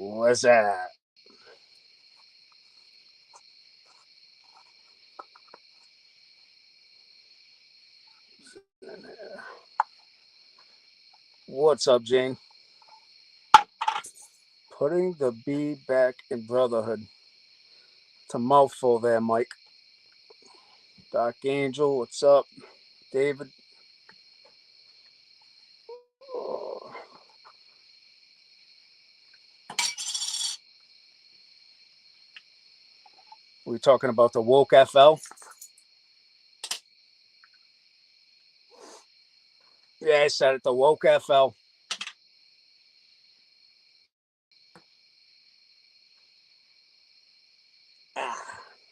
What's that? What's up, Jane? Putting the B back in brotherhood. It's a mouthful there, Mike. Doc Angel, what's up? David. Oh, we talking about the woke FL? Yeah, I said it. The woke FL.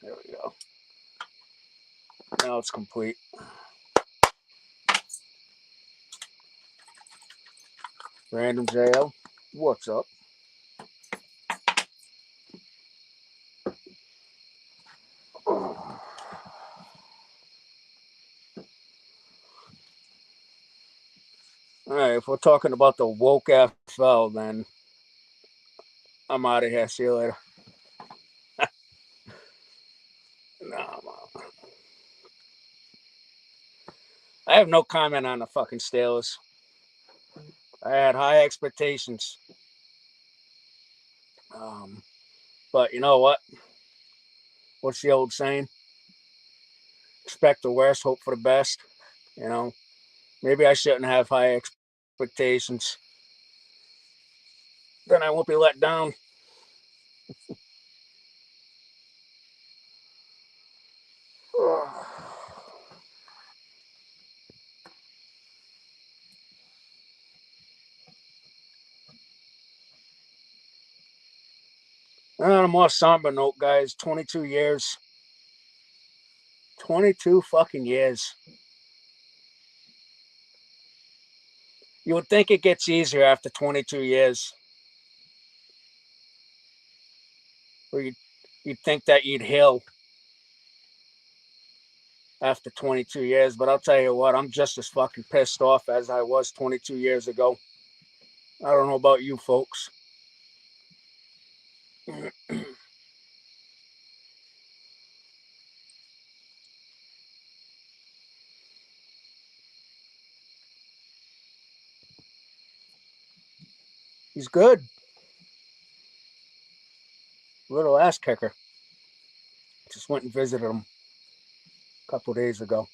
There we go. Now it's complete. Random JL, what's up? All right, if we're talking about the woke FL, then I'm out of here. See you later. No, I have no comment on the fucking Steelers. I had high expectations. Um, but you know what? What's the old saying? Expect the worst, hope for the best. You know, maybe I shouldn't have high expectations. Then I won't be let down. On a more somber note, guys, 22 years. 22 fucking years. You would think it gets easier after 22 years. Or you'd think that you'd heal after 22 years. But I'll tell you what, I'm just as fucking pissed off as I was 22 years ago. I don't know about you folks. He's good. Little ass kicker. Just went and visited him a couple days ago.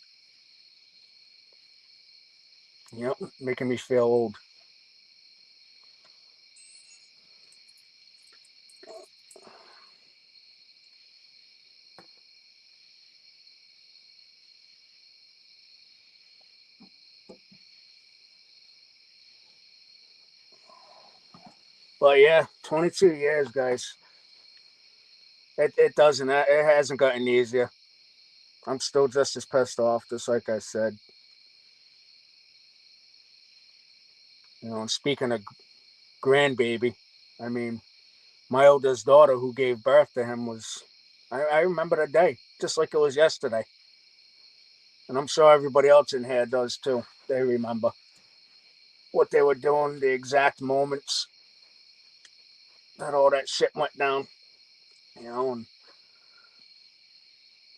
Yep, making me feel old. But yeah, 22 years, guys. It doesn't. It hasn't gotten easier. I'm still just as pissed off, just like I said. You know, and speaking of grandbaby, I mean, my oldest daughter who gave birth to him was. I remember the day, just like it was yesterday. And I'm sure everybody else in here does too. They remember what they were doing, the exact moments that all that shit went down. You know, and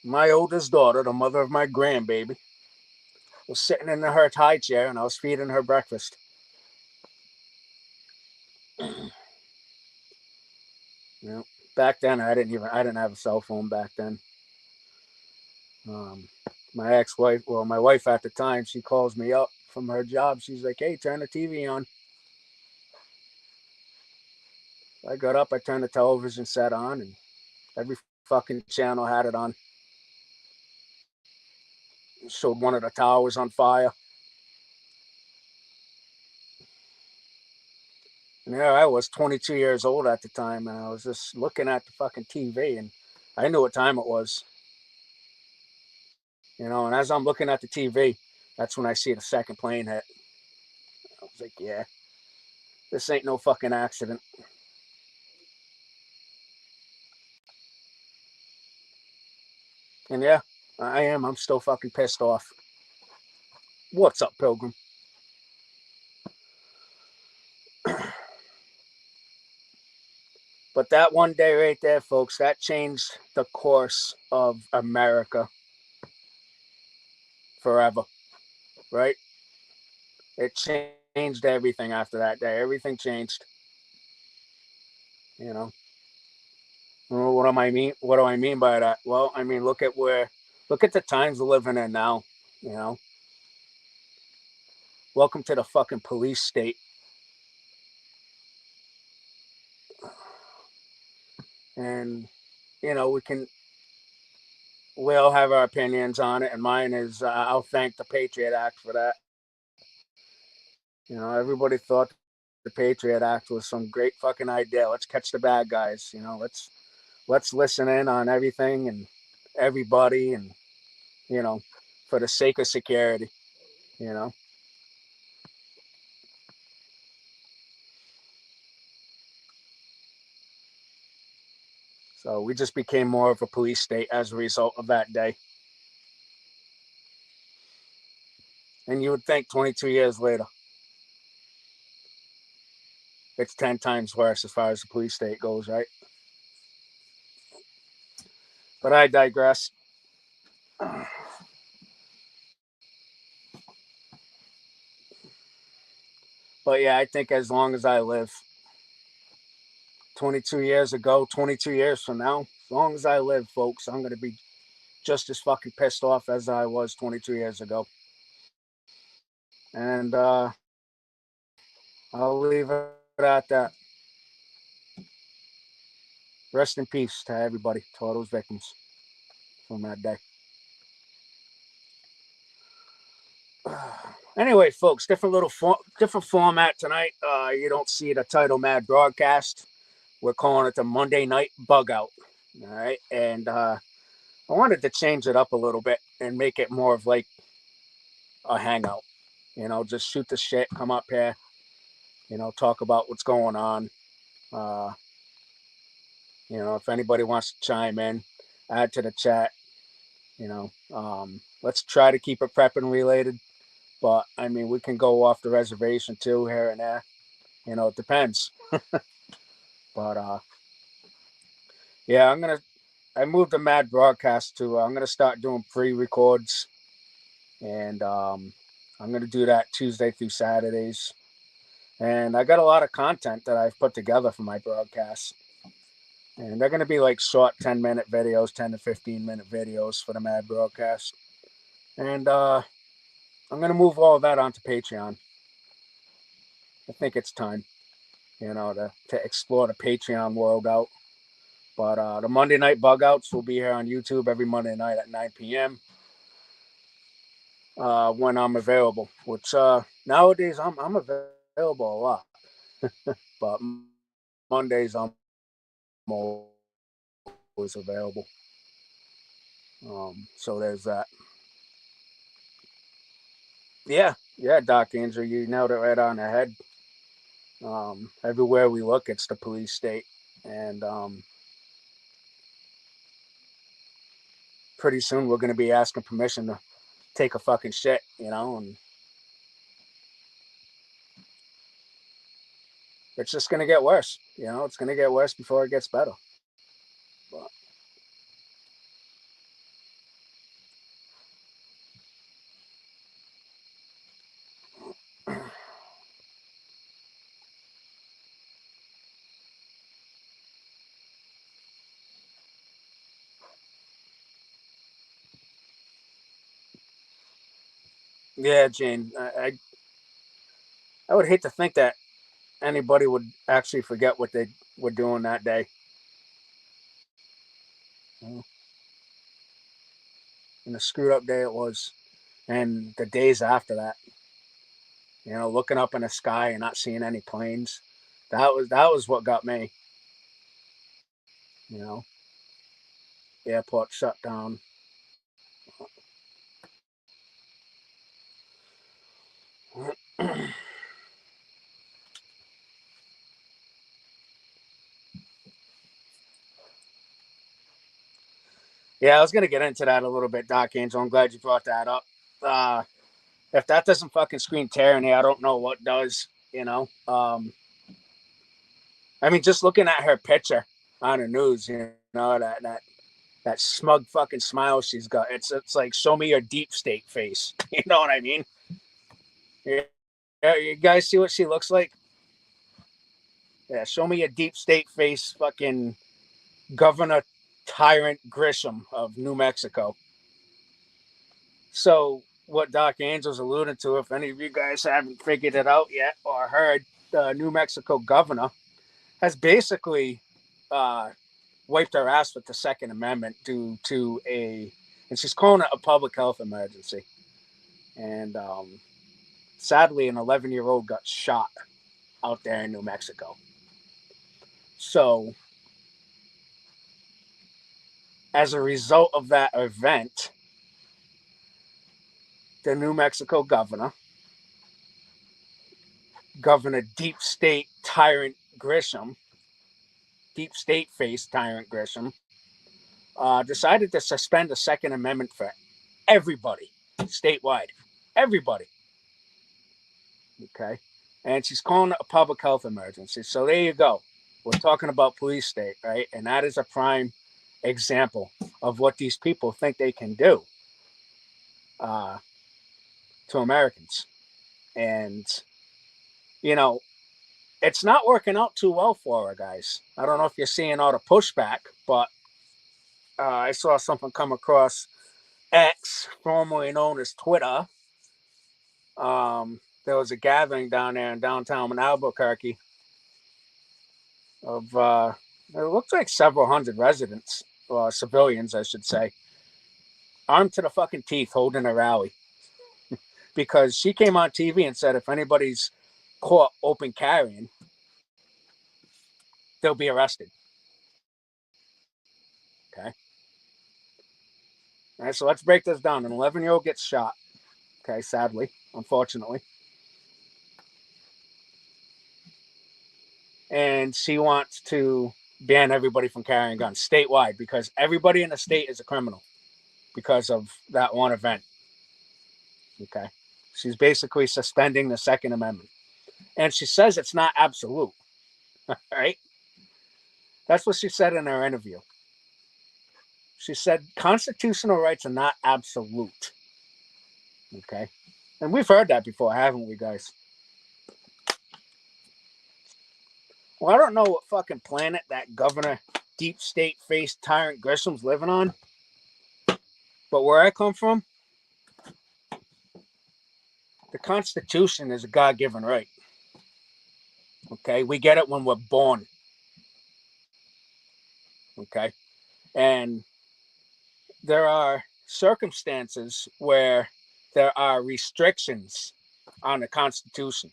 my oldest daughter, the mother of my grandbaby, was sitting in her high chair and I was feeding her breakfast. You know, back then I didn't have a cell phone back then. Um, my ex-wife, well, my wife at the time, she calls me up from her job. She's like, "Hey, turn the TV on." I got up, I turned the television set on, and every fucking channel had it on. It showed one of the towers on fire. And yeah, I was 22 years old at the time, and I was just looking at the fucking TV, and I knew what time it was. You know, and as I'm looking at the TV, that's when I see the second plane hit. I was like, yeah, this ain't no fucking accident. And yeah, I am. I'm still fucking pissed off. What's up, Pilgrim? But that one day right there, folks, that changed the course of America forever, right? It changed everything after that day. Everything changed, you know. Well, what am I mean? What do I mean by that? Well, I mean, look at the times we're living in now. You know, welcome to the fucking police state. And you know, we all have our opinions on it, and mine is I'll thank the Patriot Act for that. You know, everybody thought the Patriot Act was some great fucking idea. Let's catch the bad guys. You know, let's listen in on everything and everybody, and you know, for the sake of security. You know, so we just became more of a police state as a result of that day. And you would think 22 years later, it's 10 times worse as far as the police state goes, right? But I digress. But yeah, I think as long as I live, 22 years ago, 22 years from now, as long as I live, folks, I'm going to be just as fucking pissed off as I was 22 years ago. And I'll leave it at that. Rest in peace to everybody, to all those victims from that day. Anyway, folks, different format tonight. You don't see the title "Mad Broadcast." We're calling it the Monday Night Bugout. All right, and I wanted to change it up a little bit and make it more of like a hangout. You know, just shoot the shit, come up here, you know, talk about what's going on. Uh, you know, if anybody wants to chime in, add to the chat. You know, let's try to keep it prepping related. But I mean, we can go off the reservation too here and there. You know, it depends. But yeah, I moved the Mad Broadcast to. I'm gonna start doing pre-records, and I'm gonna do that Tuesday through Saturdays. And I got a lot of content that I've put together for my broadcasts, and they're gonna be like short 10-minute videos, 10 to 15 minute videos for the Mad Broadcast. And I'm gonna move all of that onto Patreon. I think it's time, you know, to explore the Patreon world out. But the Monday night bug outs will be here on YouTube every Monday night at 9 p.m. When I'm available, which nowadays I'm available a lot, but Mondays I'm always available. So there's that. Yeah, yeah, Doc Angel, you nailed it right on the head. Everywhere we look, it's the police state, and pretty soon we're going to be asking permission to take a fucking shit, you know, and it's just going to get worse. You know, it's going to get worse before it gets better. But yeah, Jane, I would hate to think that anybody would actually forget what they were doing that day. You know, and the screwed up day it was, and the days after that. You know, looking up in the sky and not seeing any planes. That was what got me. You know, the airport shut down. Yeah, I was gonna get into that a little bit, Doc Angel. I'm glad you brought that up. Uh, if that doesn't fucking scream tyranny, I don't know what does. You know, I mean, just looking at her picture on the news, that smug fucking smile she's got. It's like, show me your deep state face. You know what I mean? Yeah, you guys see what she looks like? Yeah, show me a deep state face, fucking Governor Tyrant Grisham of New Mexico. So, what Doc Angel's alluding to, if any of you guys haven't figured it out yet or heard, the New Mexico governor has basically uh, wiped her ass with the Second Amendment due to and she's calling it a public health emergency. And sadly, an 11-year-old got shot out there in New Mexico. So, as a result of that event, the New Mexico governor, Governor Deep State Tyrant Grisham, Deep State face Tyrant Grisham, decided to suspend the Second Amendment for everybody statewide. Everybody. Okay. And she's calling it a public health emergency. So there you go. We're talking about police state, right? And that is a prime example of what these people think they can do to Americans. And, you know, it's not working out too well for her, guys. I don't know if you're seeing all the pushback, but I saw something come across X, formerly known as Twitter. There was a gathering down there in downtown Albuquerque of, it looks like several hundred residents, or civilians, I should say, armed to the fucking teeth holding a rally. Because she came on TV and said if anybody's caught open carrying, they'll be arrested. Okay. All right, so let's break this down. An 11-year-old gets shot. Okay, sadly, unfortunately. And she wants to ban everybody from carrying guns statewide because everybody in the state is a criminal because of that one event. Okay. She's basically suspending the Second Amendment. And she says it's not absolute. Right? That's what she said in her interview. She said constitutional rights are not absolute. Okay. And we've heard that before, haven't we, guys? Well, I don't know what fucking planet that Governor Deep State face Tyrant Grisham's living on, but where I come from, the Constitution is a God-given right. Okay, we get it when we're born. Okay, and there are circumstances where there are restrictions on the Constitution.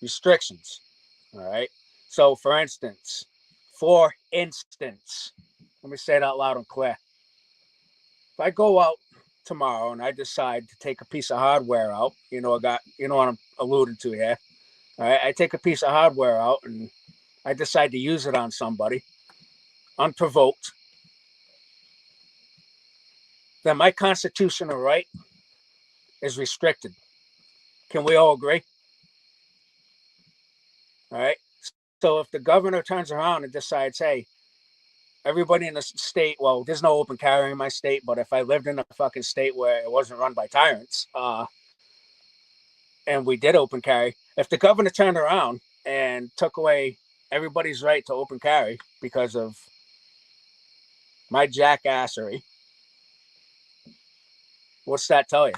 Restrictions. All right. So, for instance, let me say it out loud and clear. If I go out tomorrow and I decide to take a piece of hardware out, you know what I'm alluding to here. All right, I take a piece of hardware out and I decide to use it on somebody unprovoked, then my constitutional right is restricted. Can we all agree? All right. So if the governor turns around and decides, hey, everybody in the state, well, there's no open carry in my state, but if I lived in a fucking state where it wasn't run by tyrants, and we did open carry, if the governor turned around and took away everybody's right to open carry because of my jackassery, what's that tell you?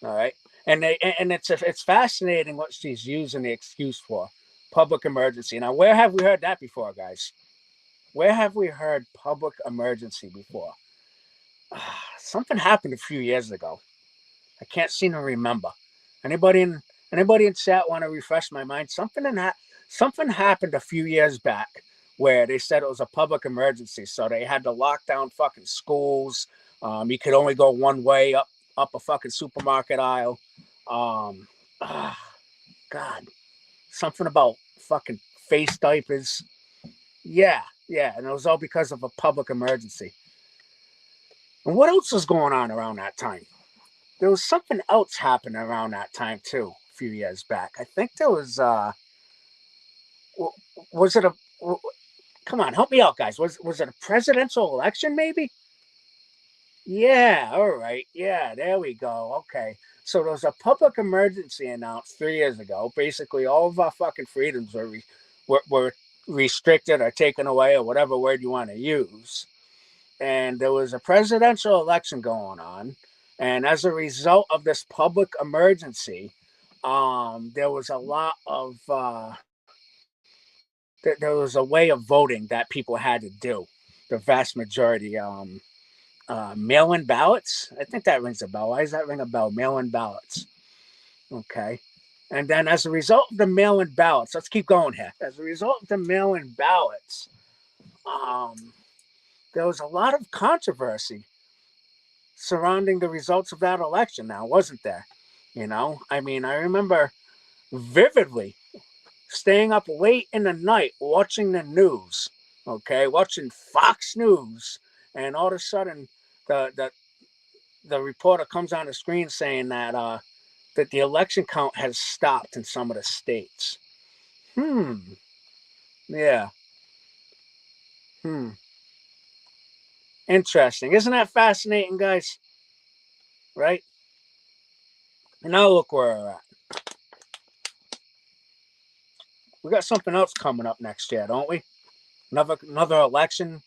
All right. And it's fascinating what she's using the excuse for. Public emergency. Now, where have we heard that before, guys? Where have we heard public emergency before? Something happened a few years ago. I can't seem to remember. Anybody in chat want to refresh my mind? Something happened a few years back where they said it was a public emergency, so they had to lock down fucking schools. You could only go one way up a fucking supermarket aisle. God, something about fucking face diapers. Yeah, and it was all because of a public emergency. And what else was going on around that time? There was something else happening around that time too, a few years back. I think there was was it a? Come on, help me out, guys. Was it a presidential election? Maybe. Yeah. All right. Yeah. There we go. Okay. So there was a public emergency announced 3 years ago. Basically, all of our fucking freedoms were restricted or taken away, or whatever word you want to use. And there was a presidential election going on, and as a result of this public emergency, there was a lot of there was a way of voting that people had to do. The vast majority, mail-in ballots. I think that rings a bell. Why does that ring a bell? Mail-in ballots. Okay. And then, as a result of the mail-in ballots, let's keep going here. As a result of the mail-in ballots, um, there was a lot of controversy surrounding the results of that election now, wasn't there? I mean, I remember vividly staying up late in the night watching the news, okay, watching Fox News, and all of a sudden the the, the reporter comes on the screen saying that the election count has stopped in some of the states. Hmm. Yeah. Hmm. Interesting. Isn't that fascinating, guys? Right? And now look where we're at. We got something else coming up next year, don't we? Another election,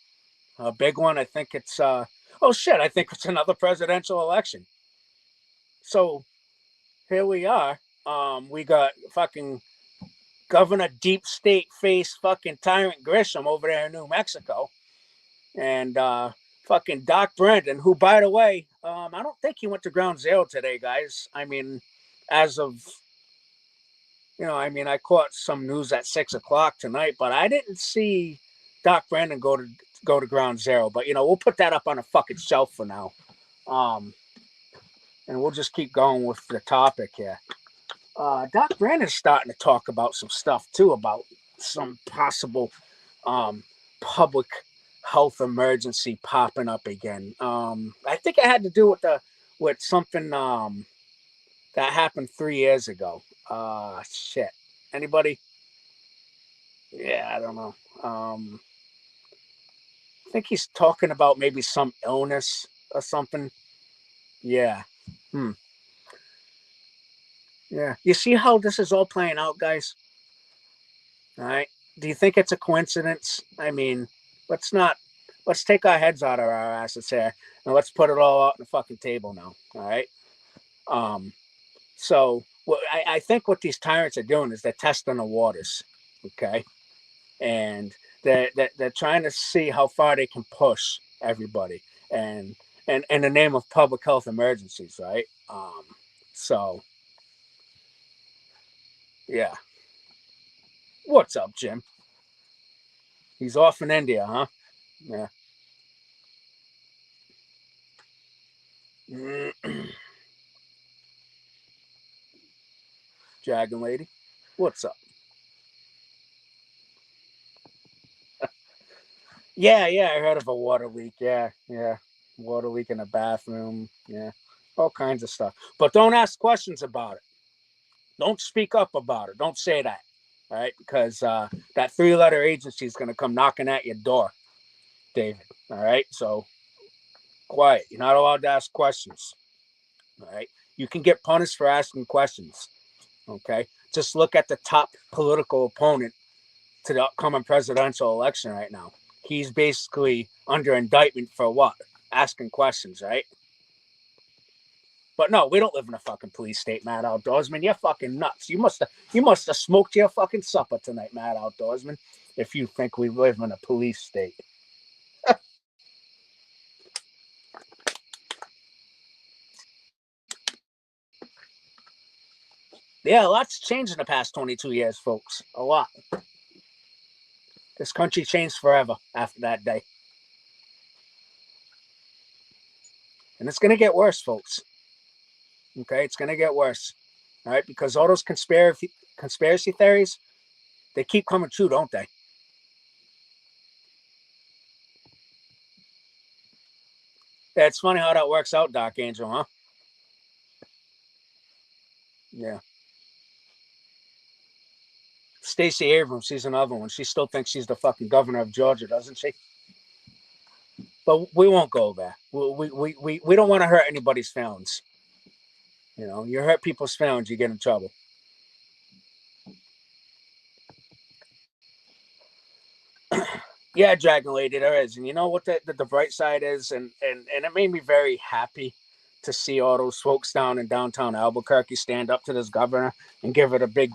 a big one. I think it's oh shit, I think it's another presidential election. So here we are. We got fucking Governor Deep State face fucking Tyrant Grisham over there in New Mexico, and fucking Doc Brandon, who, by the way, I don't think he went to Ground Zero today, guys. I mean, as of I mean, I caught some news at 6 o'clock tonight, but I didn't see Doc Brandon go to Ground Zero. But we'll put that up on a fucking shelf for now, um, and we'll just keep going with the topic here. Doc Brandon's starting to talk about some stuff too, about some possible um, public health emergency popping up again. I think it had to do with something that happened 3 years ago. Shit. Anybody? Yeah, I don't know. I think he's talking about maybe some illness or something. Yeah. Hmm. Yeah. You see how this is all playing out, guys? All right. Do you think it's a coincidence? I mean, let's not. Let's take our heads out of our asses here and let's put it all out on the fucking table now. All right. Um. So, I think what these tyrants are doing is they're testing the waters. Okay. And they're trying to see how far they can push everybody, and in the name of public health emergencies, right? So yeah, what's up, Jim? He's off in India, huh? Yeah. Dragon Lady, what's up? Yeah, yeah, I heard of a water leak. Yeah, yeah, water leak in a bathroom. Yeah, all kinds of stuff. But don't ask questions about it. Don't speak up about it. Don't say that. All right, because that three-letter agency is going to come knocking at your door, David. All right, so quiet. You're not allowed to ask questions. All right, you can get punished for asking questions. Okay, just look at the top political opponent to the upcoming presidential election right now. He's basically under indictment for what? Asking questions, right? But no, we don't live in a fucking police state, Mad Outdoorsman. You're fucking nuts. You must have smoked your fucking supper tonight, Mad Outdoorsman, if you think we live in a police state. Yeah, a lot's changed in the past 22 years, folks. A lot. This country changed forever after that day. And it's going to get worse, folks. Okay, it's going to get worse. All right, because all those conspiracy theories, they keep coming true, don't they? Yeah, it's funny how that works out, Doc Angel, huh? Yeah. Stacey Abrams, she's another one. She still thinks she's the fucking governor of Georgia, doesn't she? But we won't go there. We don't want to hurt anybody's feelings. You know, you hurt people's feelings, you get in trouble. Yeah, Dragon Lady, there is. And you know what the bright side is? And it made me very happy to see all those folks down in downtown Albuquerque stand up to this governor and give it a big,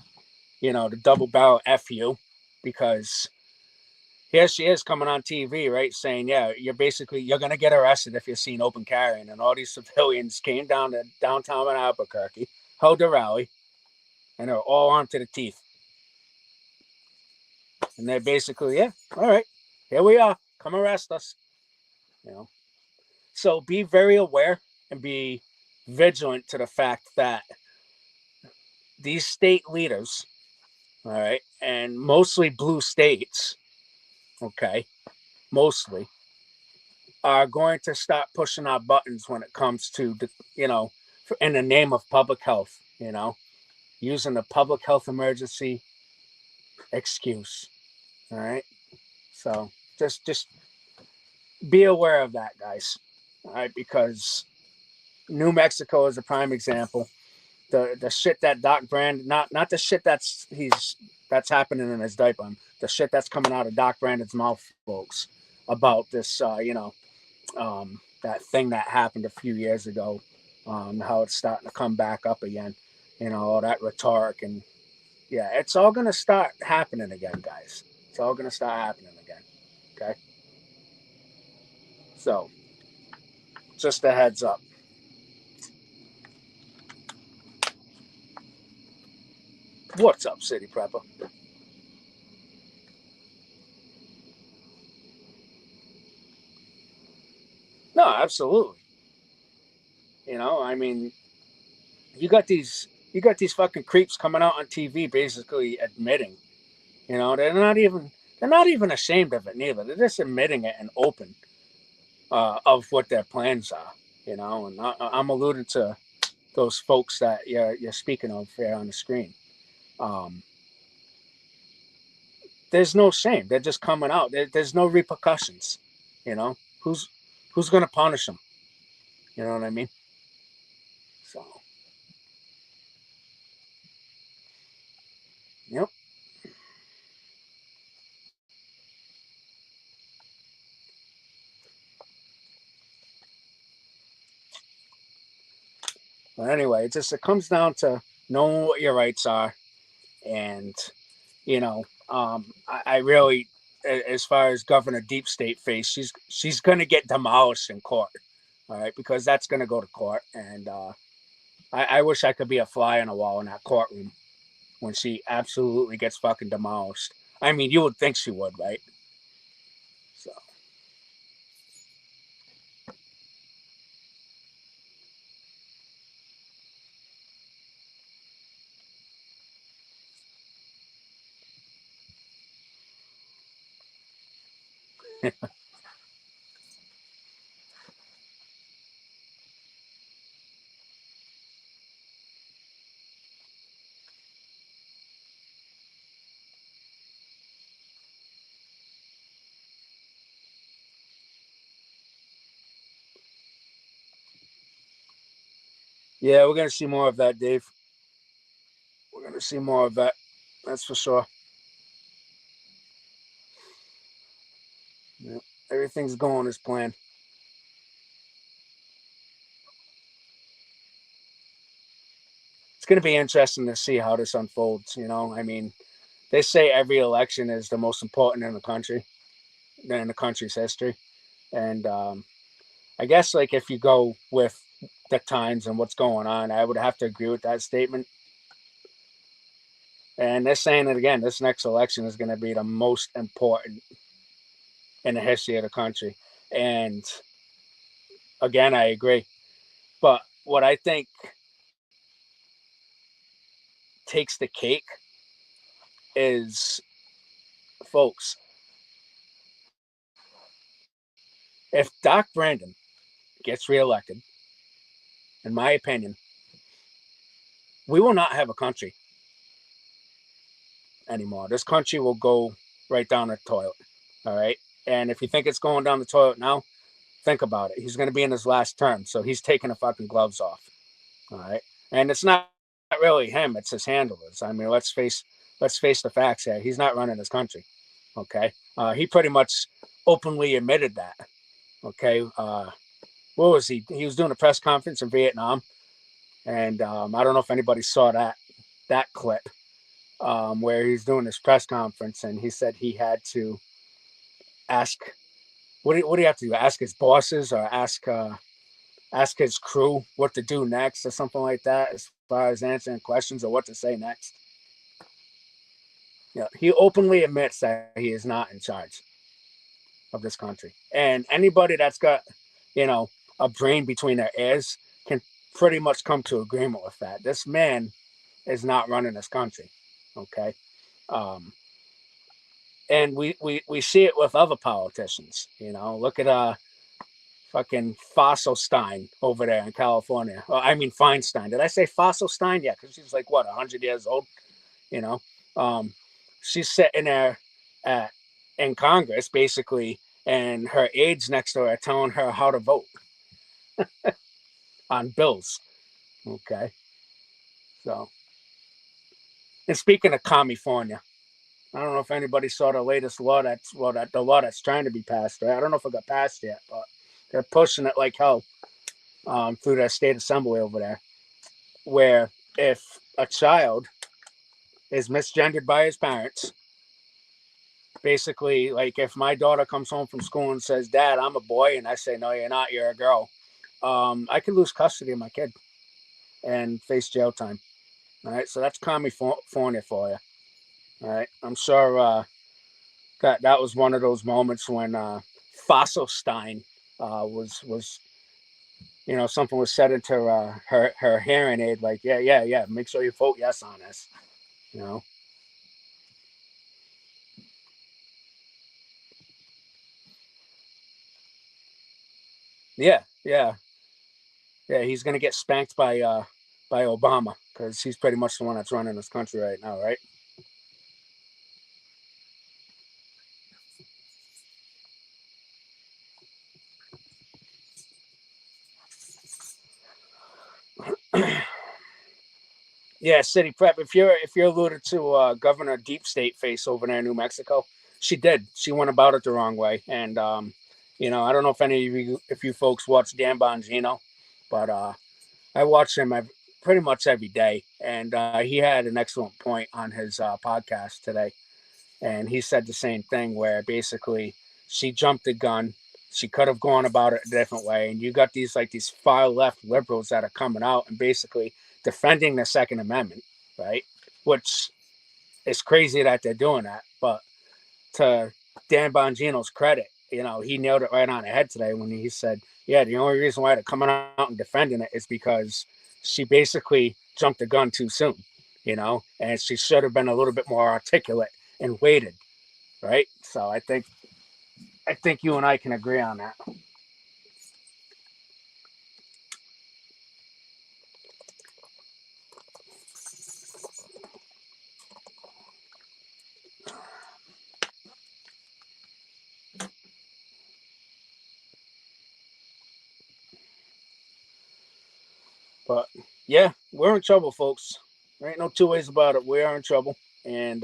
the double barrel FU, because here she is coming on TV, right, saying, yeah, you're going to get arrested if you're seen open carrying. And all these civilians came down to downtown in Albuquerque, held a rally, and they're all armed to the teeth. And they're basically, yeah, all right, here we are. Come arrest us. So be very aware and be vigilant to the fact that these state leaders, all right, and mostly blue states, okay, mostly, are going to start pushing our buttons when it comes to, in the name of public health, using the public health emergency excuse. All right. So just be aware of that, guys. All right, because New Mexico is a prime example. The shit that Doc Brand, not the shit that's happening in his diaper, the shit that's coming out of Doc Brandon's mouth, folks, about this, that thing that happened a few years ago, how it's starting to come back up again, all that rhetoric, and yeah, it's all gonna start happening again, guys. It's all gonna start happening again. Okay, so just a heads up. What's up, City Prepper? No, absolutely. I mean, you got these fucking creeps coming out on TV basically admitting, they're not even ashamed of it neither. They're just admitting it and open of what their plans are, and I'm alluding to those folks that you're speaking of here on the screen. Um, there's no shame. They're just coming out. There's no repercussions. You know who's who's going to punish them. You know what I mean? So, yep. But anyway, it comes down to knowing what your rights are, and I really, as far as Governor Deep State face, she's going to get demolished in court. All right, because that's going to go to court, and I wish I could be a fly on a wall in that courtroom when she absolutely gets fucking demolished. I mean, you would think she would, right? So, yeah, we're going to see more of that, Dave. We're going to see more of that. That's for sure. Yeah, everything's going as planned. It's going to be interesting to see how this unfolds. I mean, they say every election is the most important in the country, in the country's history. And I guess, like, if you go with the times and what's going on, I would have to agree with that statement. And they're saying it again. This next election is going to be the most important in the history of the country. And again, I agree. But what I think takes the cake is, folks, if Doc Brandon gets reelected, in my opinion, we will not have a country. anymore. This country will go right down the toilet. All right. And if you think it's going down the toilet now, think about it. He's going to be in his last term, so he's taking the fucking gloves off. All right. And it's not really him; it's his handlers. I mean, let's face the facts here. He's not running this country. Okay. He pretty much openly admitted that. Okay. What was he? He was doing a press conference in Vietnam, and I don't know if anybody saw that clip where he's doing this press conference, and he said he had to ask what do you have to do? Ask his bosses or ask his crew what to do next or something like that, as far as answering questions or what to say next. Yeah, he openly admits that he is not in charge of this country, and anybody that's got you know a brain between their ears can pretty much come to agreement with that. This man is not running this country. Okay. Um, and we see it with other politicians. Look at fucking Fossilstein over there in California. Well, I mean Feinstein. Did I say Fossilstein? Yeah, because she's like what 100 years old. You know, um, she's sitting there at in Congress basically, and her aides next to her are telling her how to vote on bills. Okay, so and speaking of California, I don't know if anybody saw the latest law that the law that's trying to be passed. Right? I don't know if it got passed yet, but they're pushing it like hell through their state assembly over there, where if a child is misgendered by his parents, basically, like if my daughter comes home from school and says, "Dad, I'm a boy," and I say, "No, you're not. You're a girl," I could lose custody of my kid and face jail time. All right, so that's California for you. All right, I'm sure that was one of those moments when Fossilstein was something was said into her hearing aid, like yeah, make sure you vote yes on this. You know, yeah. Yeah, he's gonna get spanked by Obama because he's pretty much the one that's running this country right now, right? Yeah, City Prep. If you're alluded to Governor Deep State Face over there in New Mexico, she did. She went about it the wrong way, and I don't know if any of you, if you folks watch Dan Bongino, but I watch him pretty much every day, and he had an excellent point on his podcast today. And he said the same thing where basically she jumped the gun. She could have gone about it a different way. And you got these far left liberals that are coming out and basically defending the Second Amendment, right? Which is crazy that they're doing that. But to Dan Bongino's credit, he nailed it right on the head today when he said, yeah, the only reason why they're coming out and defending it is because she basically jumped the gun too soon, and she should have been a little bit more articulate and waited, right? So I think you and I can agree on that. But yeah, we're in trouble, folks. There ain't no two ways about it. We are in trouble, and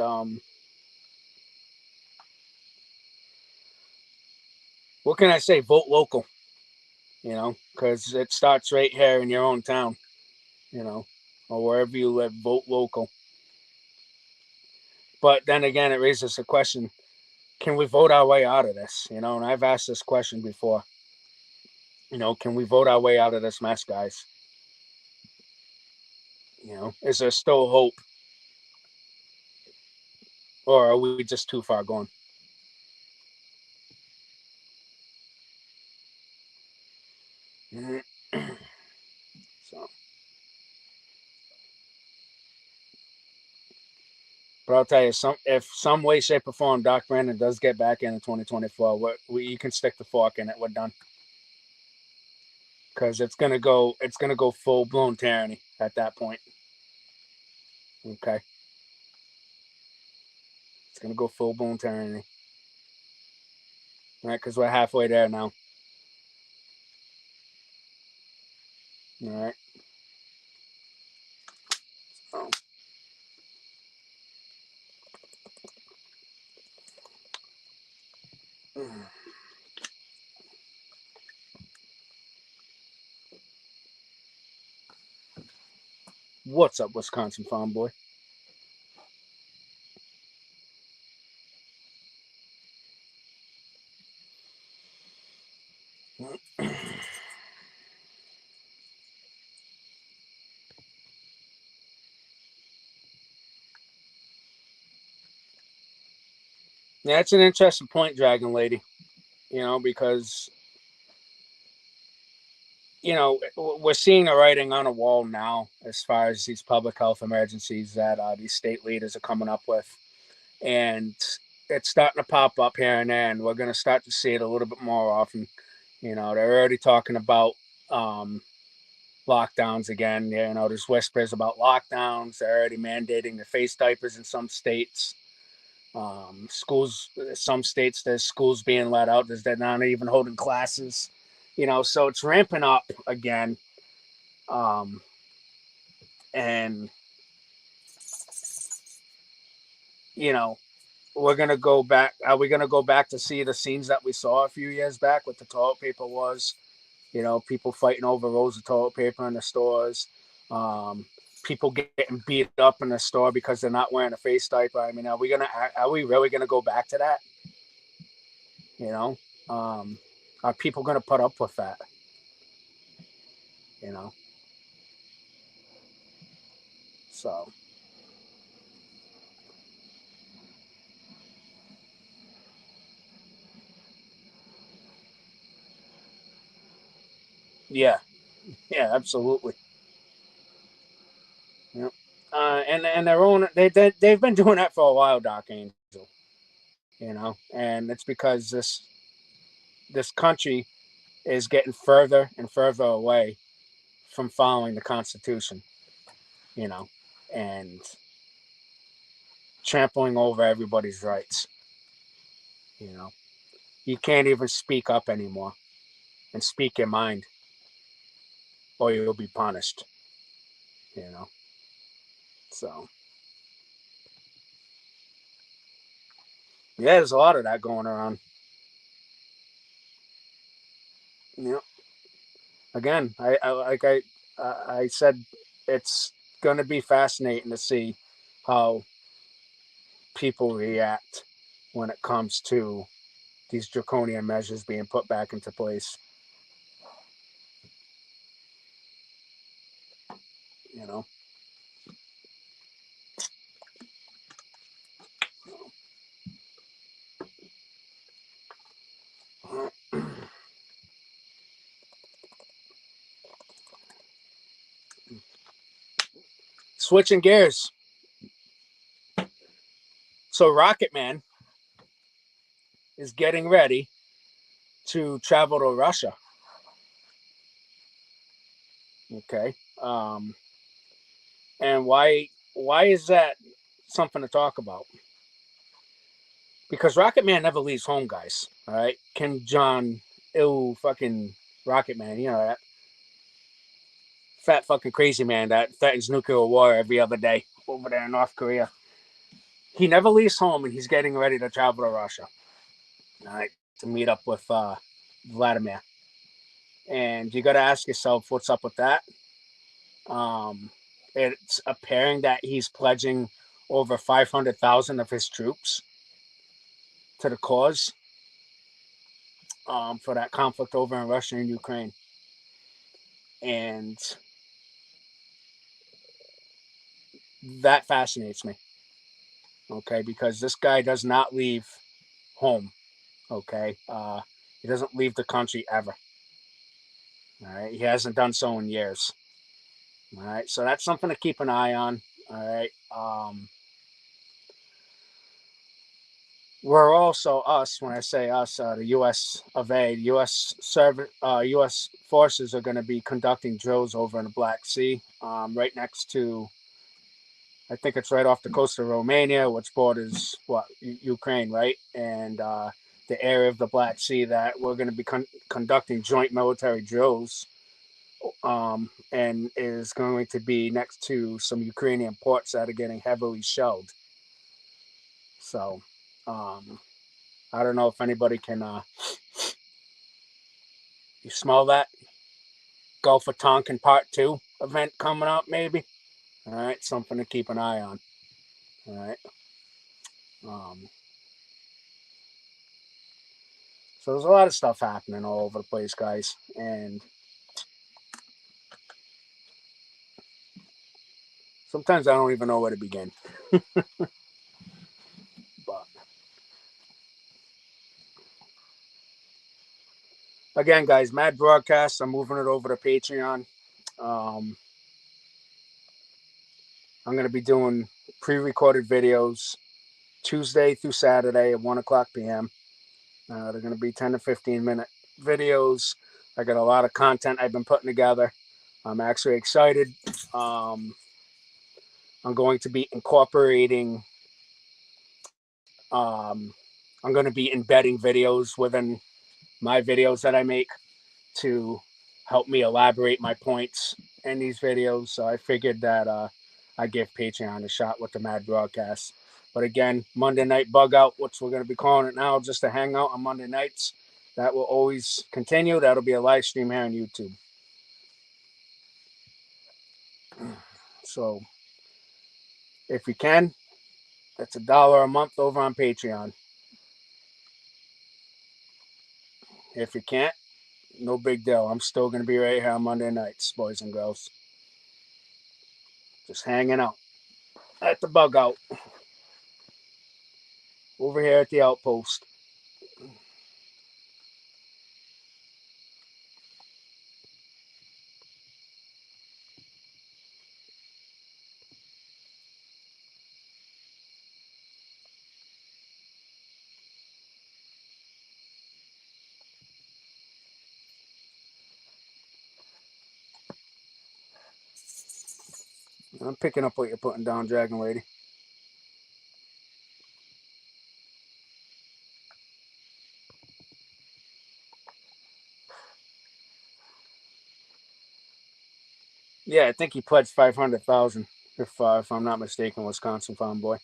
what can I say? Vote local, because it starts right here in your own town, you know, or wherever you live. Vote local. But then again, it raises the question: can we vote our way out of this? And I've asked this question before. Can we vote our way out of this mess, guys? Is there still hope, or are we just too far gone? So, but I'll tell you, if some way, shape, or form, Doc Brandon does get back in 2024, you can stick the fork in it. We're done because it's gonna go full blown tyranny at that point. Okay. It's gonna go full blown tyranny. Right, because we're halfway there now. All right. Oh. What's up, Wisconsin farm boy? Yeah, that's an interesting point, Dragon Lady. Because we're seeing the writing on a wall now as far as these public health emergencies that these state leaders are coming up with, and it's starting to pop up here and there, and we're going to start to see it a little bit more often. They're already talking about lockdowns again. There's whispers about lockdowns. They're already mandating the face diapers in some states. Schools, some states, there's schools being let out. They're not even holding classes. So it's ramping up again. And you know, we're gonna go back. Are we gonna go back to see the scenes that we saw a few years back with the toilet paper wars? People fighting over rolls of toilet paper in the stores. Um, People getting beat up in the store because they're not wearing a face diaper. I mean, are we really gonna go back to that? You know, um, are people gonna put up with that? You know, so yeah, yeah, absolutely. Yep. And their own they've been doing that for a while, Doc Angel. And it's because this country is getting further and further away from following the Constitution, you know, and trampling over everybody's rights. You know, you can't even speak up anymore and speak your mind, or you'll be punished. You know, so yeah, there's a lot of that going around. You know, again, I said, it's going to be fascinating to see how people react when it comes to these draconian measures being put back into place. You know, switching gears. So Rocket Man is getting ready to travel to Russia. Okay, and why is that something to talk about? Because Rocket Man never leaves home, guys. All right, Kim Jong Il fucking Rocket Man. That fat fucking crazy man that threatens nuclear war every other day over there in North Korea. He never leaves home, and he's getting ready to travel to Russia. All right, to meet up with Vladimir. And you got to ask yourself, what's up with that? It's appearing that he's pledging over 500,000 of his troops to the cause, for that conflict over in Russia and Ukraine. And that fascinates me, okay, because this guy does not leave home, okay? He doesn't leave the country ever, all right? He hasn't done so in years, all right? So that's something to keep an eye on, all right? We're also, us, when I say us, the U.S. of A, U.S. forces are going to be conducting drills over in the Black Sea, right next to I think it's right off the coast of Romania, which borders what Ukraine, right? And the area of the Black Sea that we're going to be conducting joint military drills, and is going to be next to some Ukrainian ports that are getting heavily shelled. So, I don't know if anybody can. You smell that? Gulf of Tonkin Part 2 event coming up, maybe? All right, something to keep an eye on. All right. Um, so there's a lot of stuff happening all over the place, guys. And sometimes I don't even know where to begin. But again, guys, Mad Broadcast, I'm moving it over to Patreon. Um, I'm going to be doing pre-recorded videos Tuesday through Saturday at 1 o'clock p.m. They're going to be 10 to 15-minute videos. I got a lot of content I've been putting together. I'm actually excited. I'm going to be incorporating, I'm going to be embedding videos within my videos that I make to help me elaborate my points in these videos. So I figured that I give Patreon a shot with the Mad Broadcast. But again, Monday Night Bugout, which we're going to be calling it now, just a hangout on Monday nights. That will always continue. That'll be a live stream here on YouTube. So if you can, that's $1 a month over on Patreon. If you can't, no big deal. I'm still going to be right here on Monday nights, boys and girls. Just hanging out at the Bugout over here at the Outpost. I'm picking up what you're putting down, Dragon Lady. Yeah, I think he pledged 500,000, if I'm not mistaken, Wisconsin Farm Boy.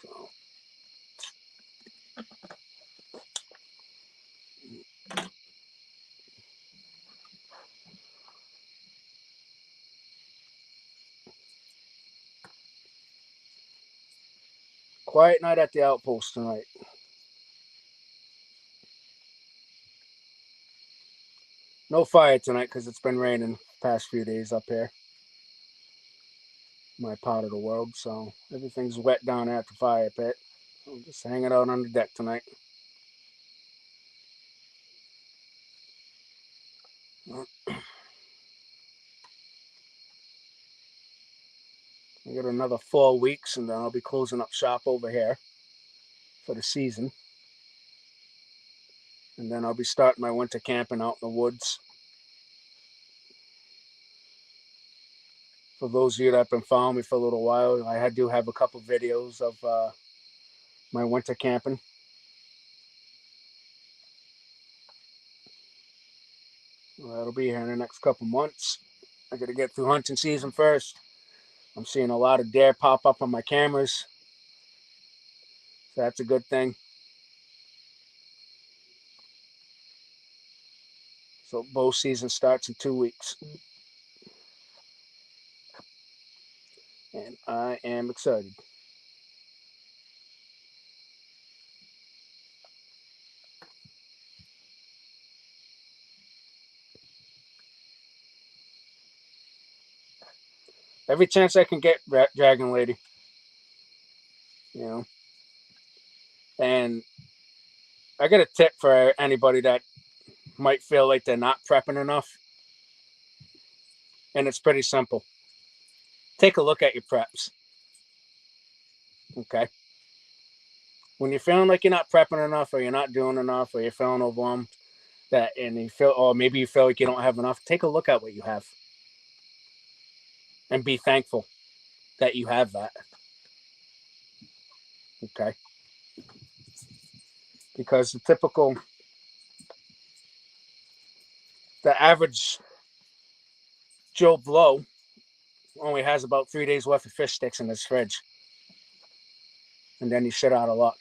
So, quiet night at the Outpost tonight. No fire tonight because it's been raining the past few days up here, my part of the world. So everything's wet down at the fire pit. I'm just hanging out on the deck tonight. I got another 4 weeks, and then I'll be closing up shop over here for the season. And then I'll be starting my winter camping out in the woods. For those of you that have been following me for a little while, I do have a couple videos of my winter camping. Well, that'll be here in the next couple months. I got to get through hunting season first. I'm seeing a lot of deer pop up on my cameras, so that's a good thing. So bow season starts in 2 weeks, and I am excited. Every chance I can get, Dragon Lady, you know. And I got a tip for anybody that might feel like they're not prepping enough, and it's pretty simple. Take a look at your preps. Okay. When you're feeling like you're not prepping enough, or you're not doing enough, or you're feeling overwhelmed, that, and you feel, or maybe you feel like you don't have enough, take a look at what you have and be thankful that you have that. Okay. Because the average Joe Blow only has about 3 days worth of fish sticks in his fridge, and then he's shit out of luck,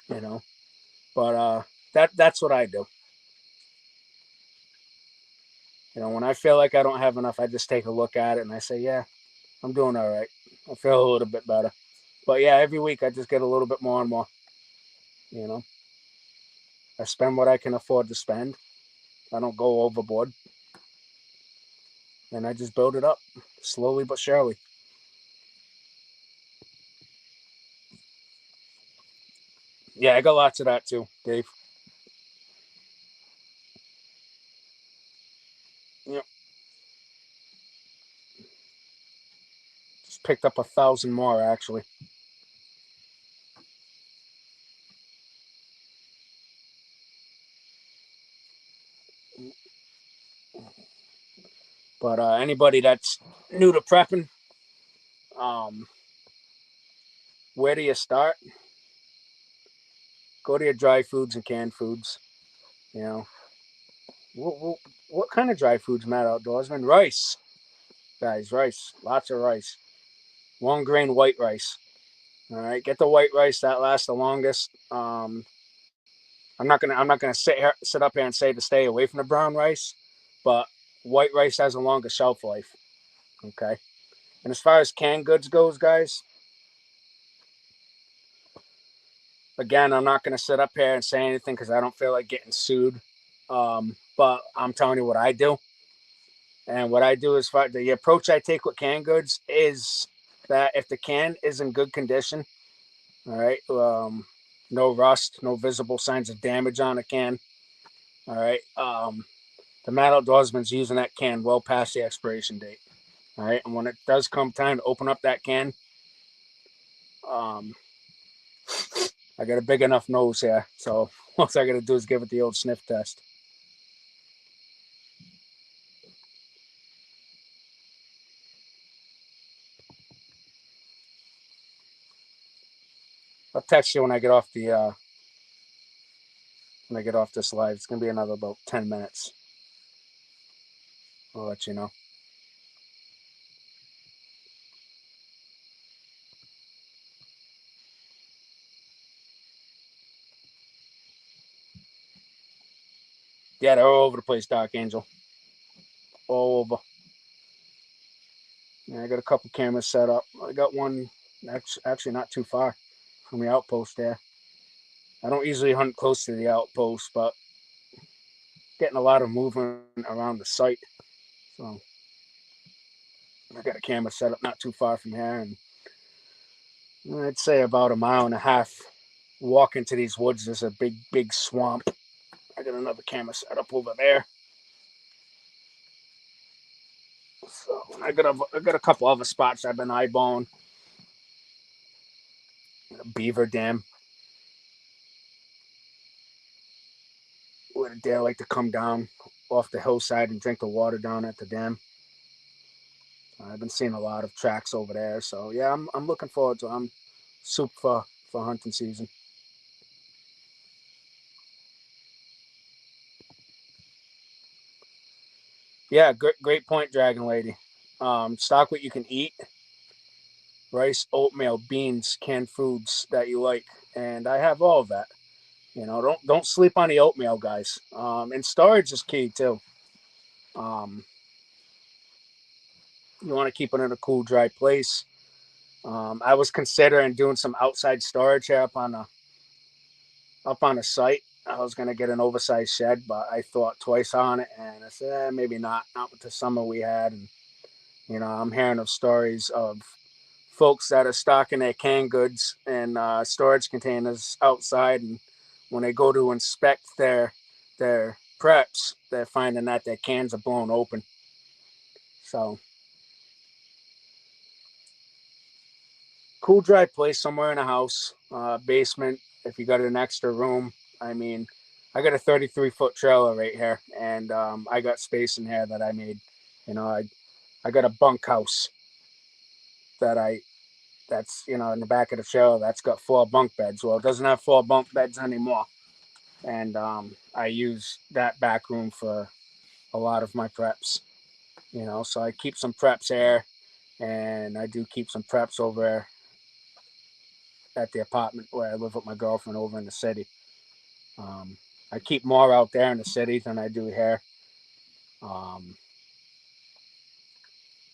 you know. But that's what I do. You know, when I feel like I don't have enough, I just take a look at it and I say, yeah, I'm doing all right. I feel a little bit better. But yeah, every week I just get a little bit more and more. You know, I spend what I can afford to spend. I don't go overboard, and I just build it up slowly but surely. Yeah, I got lots of that too, Dave. Yep, just picked up 1,000 more actually. But anybody that's new to prepping, um, where do you start? Go to your dry foods and canned foods. You know, what kind of dry foods, Matt Outdoorsman? Rice, guys, rice. Lots of rice. Long grain white rice. All right, get the white rice that lasts the longest. I'm not gonna sit up here and say to stay away from the brown rice, but white rice has a longer shelf life. Okay, and as far as canned goods goes, guys, again, I'm not gonna sit up here and say anything because I don't feel like getting sued. But I'm telling you what I do, and what I do is the approach I take with canned goods is that if the can is in good condition, all right, no rust, no visible signs of damage on the can, all right, the Mad Outdoorsman's using that can well past the expiration date. All right, and when it does come time to open up that can, um, I got a big enough nose here, so all I got to do is give it the old sniff test. I'll text you when I get off this live. It's gonna be another about 10 minutes. I'll let you know. Yeah, they're all over the place, Dark Angel. All over. Yeah, I got a couple cameras set up. I got one that's actually not too far from the outpost there. I don't usually hunt close to the outpost, but getting a lot of movement around the site. So I got a camera set up not too far from here, and I'd say about a mile and a half walk into these woods. There's a big swamp. I got another camera set up over there. So I got a couple other spots I've been eyeballing. Beaver Dam, where they like to come down off the hillside and drink the water down at the dam. I've been seeing a lot of tracks over there, so yeah, I'm looking forward to it. I'm soup for hunting season. Yeah, great point, Dragon Lady. Stock what you can eat: rice, oatmeal, beans, canned foods that you like, and I have all of that. You know, don't sleep on the oatmeal, guys. And storage is key too. Um, you want to keep it in a cool, dry place. I was considering doing some outside storage here up on a site. I was gonna get an oversized shed, but I thought twice on it, and I said maybe not with the summer we had. And you know, I'm hearing of stories of folks that are stocking their canned goods in storage containers outside, and when they go to inspect their preps, they're finding that their cans are blown open. So, cool, dry place somewhere in a house, basement. If you got an extra room, I mean, I got a 33-foot trailer right here, and I got space in here that I made. You know, I got a bunkhouse that I that's in the back of the trailer that's got 4 bunk beds. Well, it doesn't have 4 bunk beds anymore, and I use that back room for a lot of my preps. So I keep some preps here, and I do keep some preps over at the apartment where I live with my girlfriend over in the city. Um, I keep more out there in the city than I do here, um,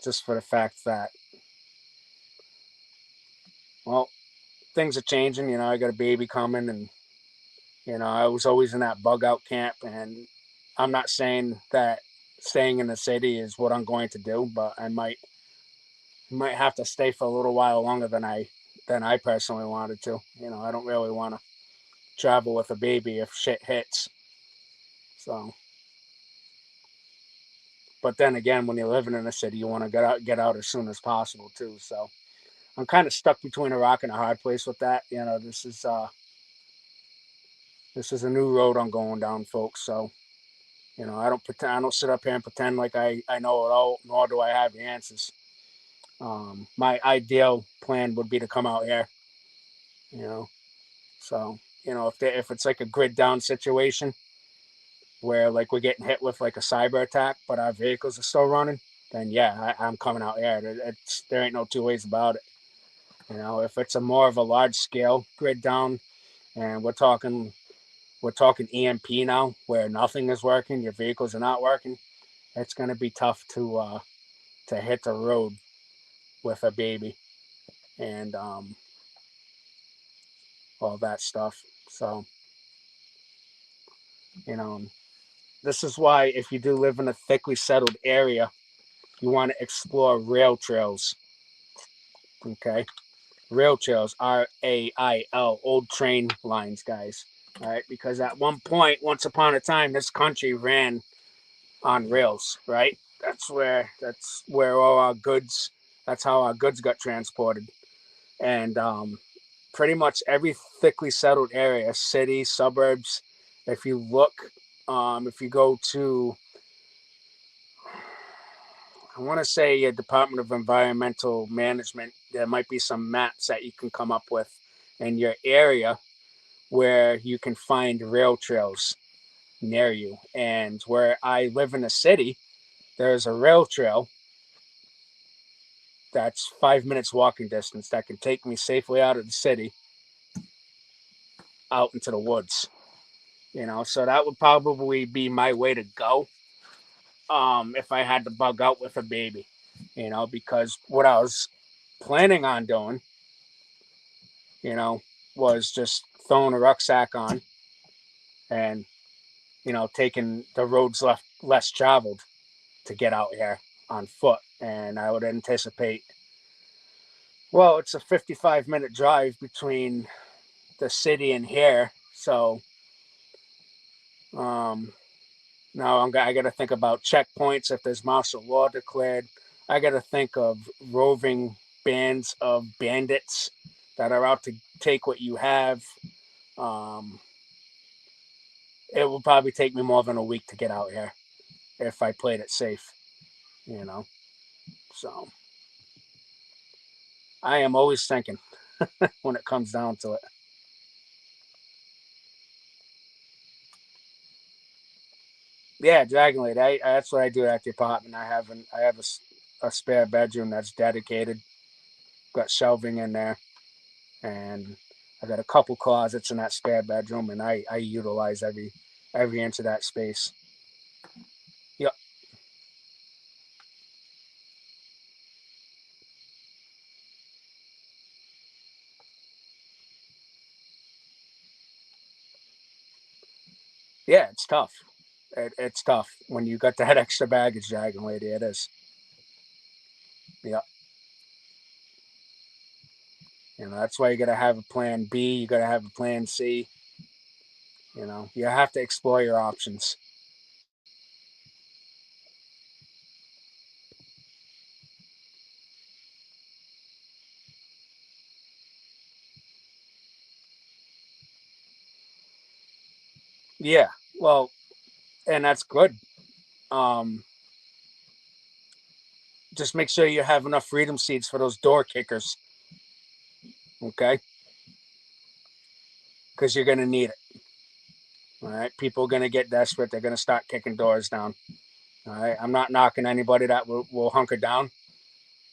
just for the fact that, well, things are changing. I got a baby coming, and I was always in that Bugout camp, and I'm not saying that staying in the city is what I'm going to do, but I might have to stay for a little while longer than I personally wanted to. I don't really want to travel with a baby if shit hits. So, but then again, when you're living in a city, you want to get out as soon as possible too. So I'm kind of stuck between a rock and a hard place with that. This is a new road I'm going down, folks. So I don't pretend. I don't sit up here and pretend like I know it all, nor do I have the answers. My ideal plan would be to come out here. You know, so if it's like a grid down situation where like we're getting hit with like a cyber attack, but our vehicles are still running, then yeah, I'm coming out here. There ain't no two ways about it. If it's a more of a large scale grid down, and we're talking EMP now, where nothing is working, your vehicles are not working, it's going to be tough to hit the road with a baby and all that stuff. So you know, this is why if you do live in a thickly settled area, you want to explore rail trails. Okay, rail trails, RAIL, old train lines, guys. All right, because at one point, once upon a time, this country ran on rails. Right, that's where all our goods. That's how our goods got transported, and pretty much every thickly settled area, city, suburbs. If you look, if you go to, I want to say, a Department of Environmental Management, there might be some maps that you can come up with in your area where you can find rail trails near you. And where I live in the city, there's a rail trail that's 5 minutes walking distance that can take me safely out of the city, out into the woods. So that would probably be my way to go, if I had to bug out with a baby, because what I was planning on doing, you know, was just throwing a rucksack on and, taking the roads less traveled to get out here on foot. And I would anticipate, well, it's a 55-minute drive between the city and here. So, um, now I got to think about checkpoints if there's martial law declared. I got to think of roving bands of bandits that are out to take what you have. Um, it will probably take me more than a week to get out here if I played it safe, you know. So I am always thinking when it comes down to it. Yeah, Dragon Lady. That's what I do at the apartment. I have a spare bedroom that's dedicated. Got shelving in there, and I got a couple closets in that spare bedroom, and I utilize every inch of that space. Yep. Yeah, it's tough. It's tough when you got that extra baggage, Dragon Lady. It is. Yep. That's why you got to have a plan B. You got to have a plan C. You have to explore your options. Yeah. Well, and that's good. Um, just make sure you have enough freedom seats for those door kickers. Okay, because you're gonna need it. All right. People are gonna get desperate. They're gonna start kicking doors down. All right. I'm not knocking anybody that will hunker down.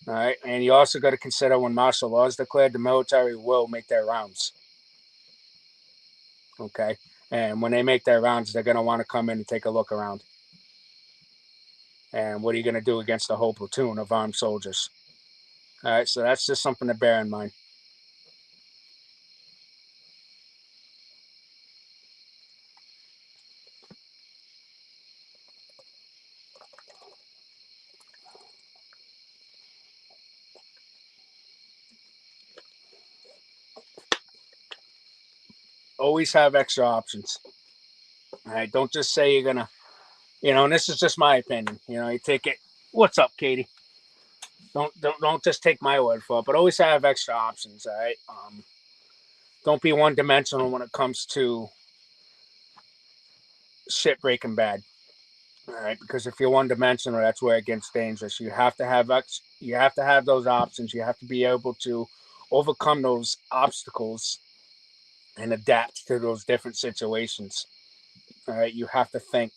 All right. And you also got to consider when martial law is declared, the military will make their rounds. Okay. And when they make their rounds, they're going to want to come in and take a look around. And what are you going to do against a whole platoon of armed soldiers? All right. So that's just something to bear in mind. Always have extra options. All right. Don't just say you're going to, and this is just my opinion. You take it. What's up, Katie? Don't just take my word for it, but always have extra options. All right. Don't be one dimensional when it comes to shit breaking bad. All right, because if you're one dimensional, that's where it gets dangerous. You have to have those options. You have to be able to overcome those obstacles and adapt to those different situations. All right, you have to think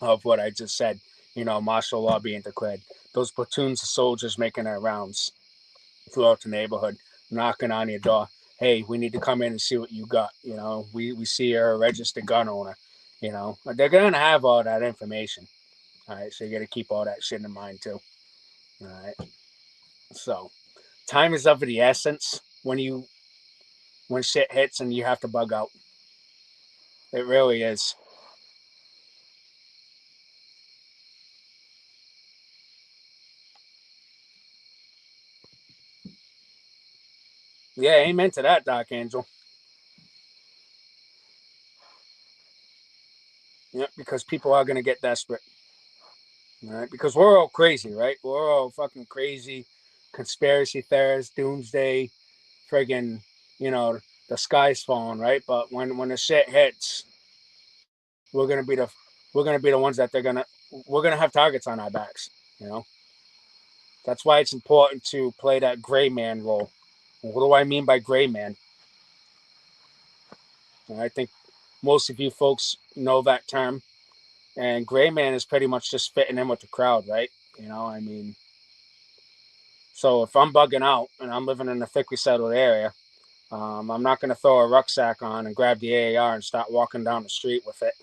of what I just said. Martial law being declared. Those platoons of soldiers making their rounds throughout the neighborhood, knocking on your door. Hey, we need to come in and see what you got. We see you're a registered gun owner. They're gonna have all that information. All right, so you got to keep all that shit in mind too. All right, so time is of the essence when shit hits and you have to bug out. It really is. Yeah, amen to that, Doc Angel. Yep, because people are gonna get desperate. All right, because we're all crazy, right? We're all fucking crazy, conspiracy theorists, doomsday, friggin', you know, the sky's falling, right? But when the shit hits, we're gonna be the we're gonna be the ones that we're gonna have targets on our backs. You know, that's why it's important to play that gray man role. What do I mean by gray man? And I think most of you folks know that term. And gray man is pretty much just fitting in with the crowd, right? I mean, so if I'm bugging out and I'm living in a thickly settled area, I'm not going to throw a rucksack on and grab the AAR and start walking down the street with it,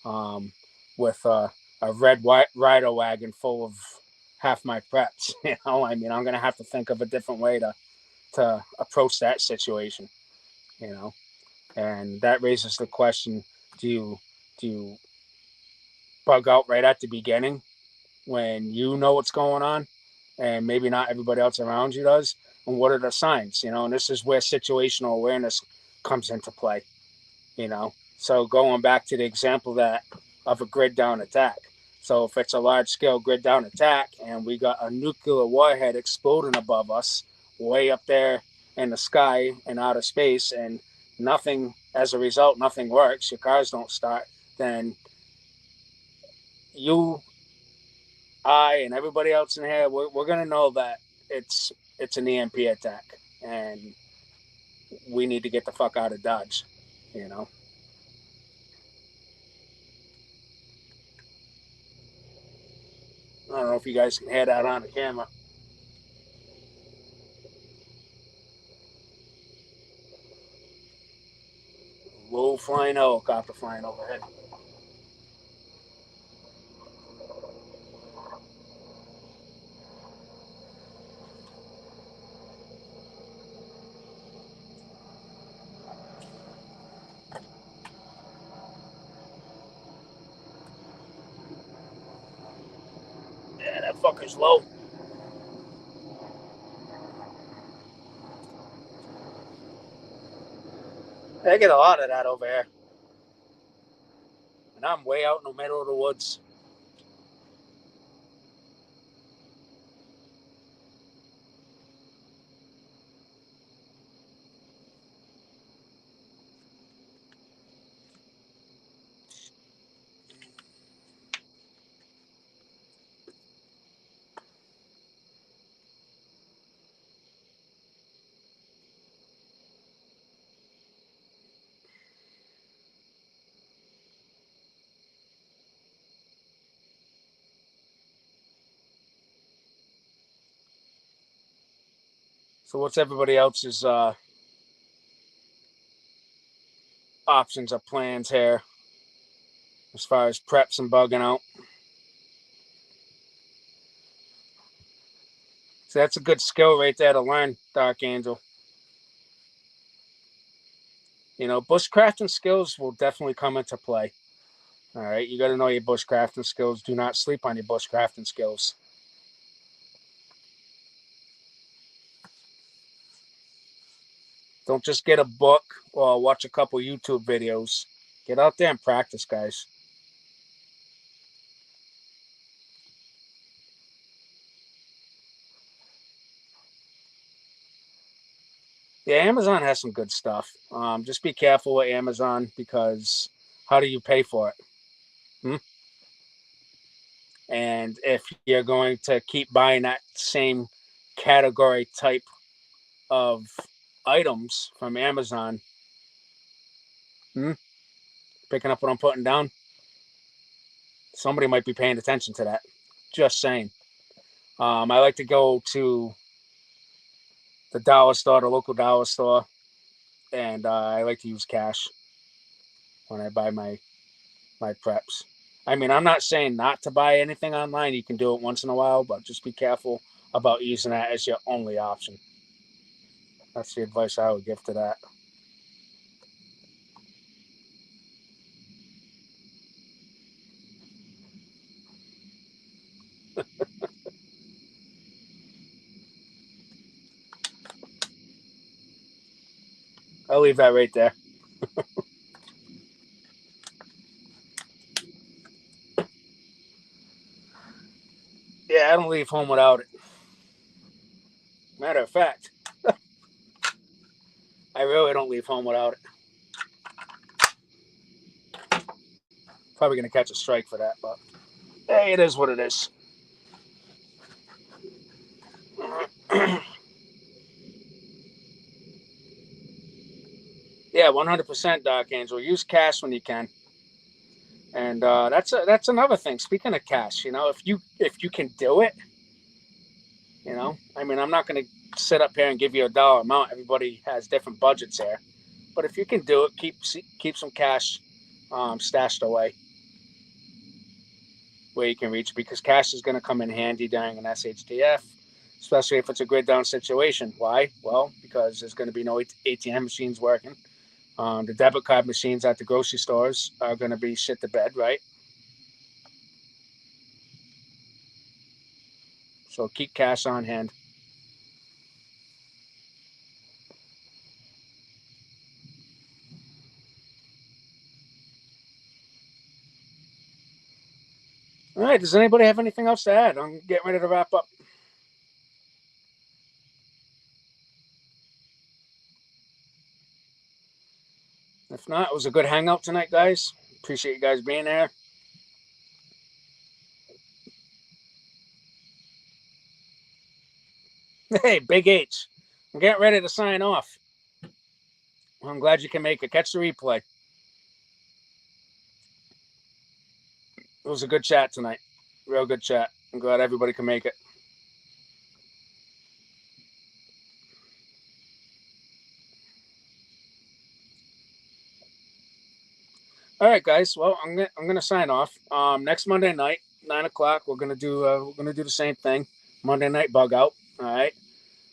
um, with a red white rider wagon full of half my preps. I mean, I'm going to have to think of a different way to approach that situation. You know, and that raises the question: Do you bug out right at the beginning when you know what's going on, and maybe not everybody else around you does? And what are the signs? And this is where situational awareness comes into play. So going back to the example that of a grid down attack. So if it's a large scale grid down attack and we got a nuclear warhead exploding above us, way up there in the sky and outer space, and nothing as a result, nothing works, your cars don't start, then you, I, and everybody else in here, we're gonna know that it's an EMP attack, and we need to get the fuck out of Dodge. You know. I don't know if you guys can hear that on the camera. Low flying helicopter flying overhead. Yeah, that fucker's low. I get a lot of that over here. And I'm way out in the middle of the woods. So what's everybody else's options or plans here as far as preps and bugging out? So that's a good skill right there to learn, Dark Angel. You know, bushcrafting skills will definitely come into play. All right, you got to know your bushcrafting skills. Do not sleep on your bushcrafting skills. Don't just get a book or watch a couple YouTube videos. Get out there and practice, guys. Yeah, Amazon has some good stuff. Just be careful with Amazon because how do you pay for it? And if you're going to keep buying that same category type of items from Amazon, picking up what I'm putting down, somebody might be paying attention to that. Just saying. I like to go to the dollar store, the local dollar store, and I like to use cash when I buy my preps. I mean, I'm not saying not to buy anything online. You can do it once in a while, but just be careful about using that as your only option. That's the advice I would give to that. I'll leave that right there. Yeah, I don't leave home without it. Matter of fact, I really don't leave home without it. Probably going to catch a strike for that, but hey, it is what it is. Yeah, 100%, Dark Angel. Use cash when you can, and that's another thing. Speaking of cash, you know, if you can do it, you know, I mean, I'm not going to sit up here and give you a dollar amount. Everybody has different budgets here, but if you can do it, keep some cash stashed away where you can reach, because cash is going to come in handy during an SHTF, especially if it's a grid down situation. Why? Well, because there's going to be no ATM machines working. The debit card machines at the grocery stores are going to be shit to bed, right? So keep cash on hand. All right. Does anybody have anything else to add? I'm getting ready to wrap up. If not, it was a good hangout tonight, guys. Appreciate you guys being there. Hey, Big H. I'm getting ready to sign off. I'm glad you can make it. Catch the replay. It was a good chat tonight. Real good chat. I'm glad everybody can make it. All right, guys. Well, I'm gonna sign off. Next Monday night, 9 o'clock, we're gonna do the same thing. Monday night bug out. All right.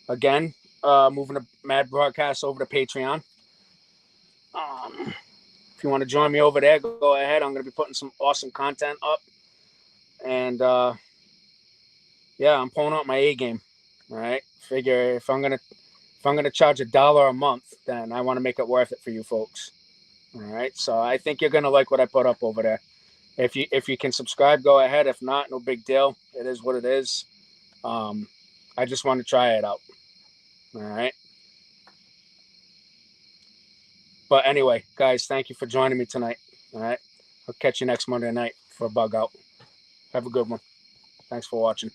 Again, moving the Mad Broadcast over to Patreon. If you want to join me over there, go ahead. I'm gonna be putting some awesome content up, and yeah, I'm pulling out my A game. All right. Figure if I'm gonna charge $1 a month, then I want to make it worth it for you folks. All right. So I think you're gonna like what I put up over there. If you can subscribe, go ahead. If not, no big deal. It is what it is. I just want to try it out. All right. But anyway, guys, thank you for joining me tonight. All right. I'll catch you next Monday night for a bug out. Have a good one. Thanks for watching.